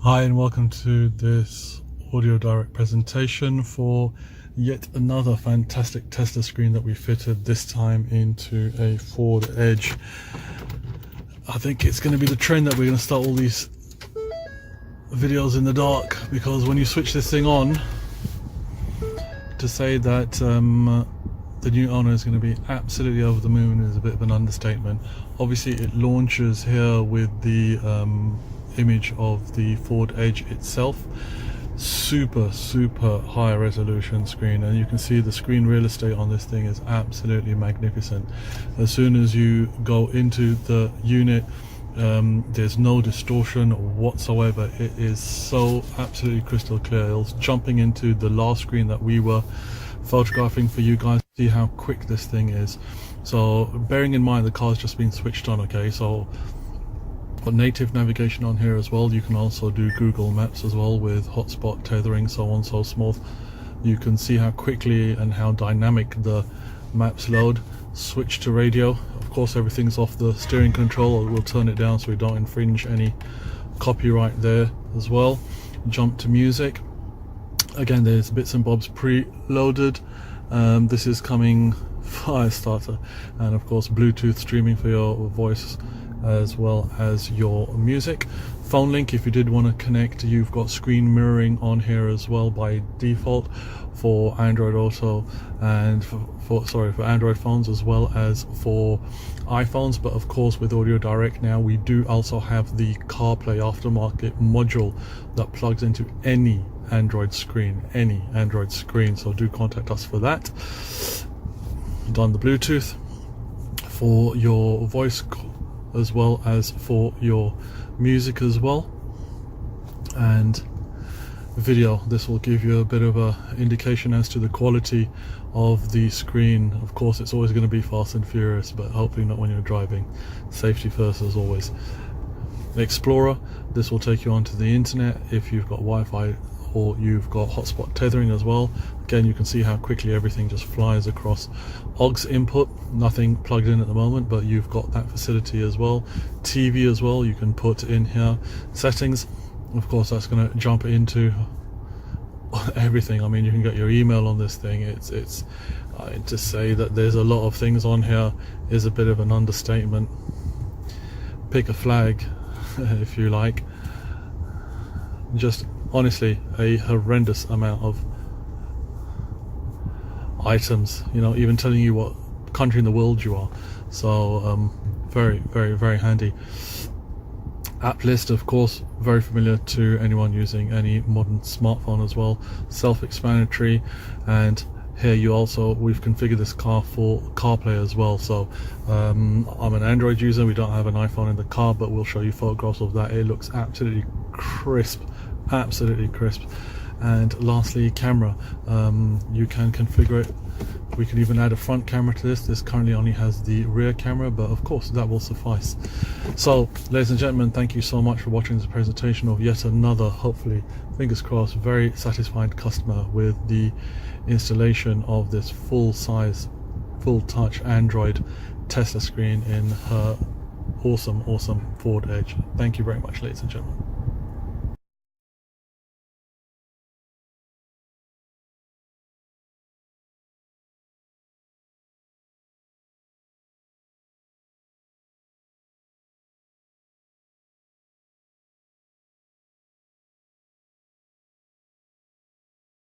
Hi and welcome to this audio direct presentation for yet another fantastic Tesla screen that we fitted, this time into a Ford Edge. I think it's going to be the trend that we're going to start all these videos in the dark, because when you switch this thing on, to say that the new owner is going to be absolutely over the moon is a bit of an understatement. Obviously it launches here with the image of the Ford Edge itself. Super high resolution screen, and you can see the screen real estate on this thing is absolutely magnificent. As soon as you go into the unit, there's no distortion whatsoever. It is so absolutely crystal clear. It was jumping into the last screen that we were photographing for you guys. See how quick this thing is. So bearing in mind the car's just been switched on, okay, so got native navigation on here as well. You can also do Google Maps as well with hotspot tethering, so on, so smooth. You can see how quickly and how dynamic the maps load. Switch to radio. Of course everything's off the steering control. We'll turn it down so we don't infringe any copyright there as well. Jump to music. Again, there's bits and bobs pre-loaded. This is coming fire starter, and of course Bluetooth streaming for your voice as well as your music. Phone link, if you did want to connect, you've got screen mirroring on here as well by default for Android Auto and for Android phones as well as for iPhones. But of course with Audio Direct now we do also have the CarPlay Aftermarket module that plugs into any Android screen, so do contact us for that. Done the Bluetooth for your voice as well as for your music as well, and video. This will give you a bit of a indication as to the quality of the screen. Of course it's always going to be fast and furious, but hopefully not when you're driving. Safety first as always. Explorer, this will take you onto the internet if you've got Wi-Fi or you've got hotspot tethering as well. Again, you can see how quickly everything just flies across. aux input, nothing plugged in at the moment, but you've got that facility as well. TV as well, you can put in here. Settings, of course that's going to jump into everything. I mean, you can get your email on this thing. It's to say that there's a lot of things on here is a bit of an understatement. Pick a flag if you like. Just honestly a horrendous amount of items, you know, even telling you what country in the world you are. So very handy. App list, of course, very familiar to anyone using any modern smartphone as well. Self-explanatory. And here we've configured this car for CarPlay as well. So I'm an Android user, we don't have an iPhone in the car, but we'll show you photographs of that. It looks absolutely crisp. And lastly, camera. You can configure it. We can even add a front camera to this. This currently only has the rear camera, but of course that will suffice. So ladies and gentlemen, thank you so much for watching this presentation of yet another, hopefully, fingers crossed, very satisfied customer with the installation of this full-size, full-touch Android Tesla screen in her awesome Ford Edge. Thank you very much, ladies and gentlemen.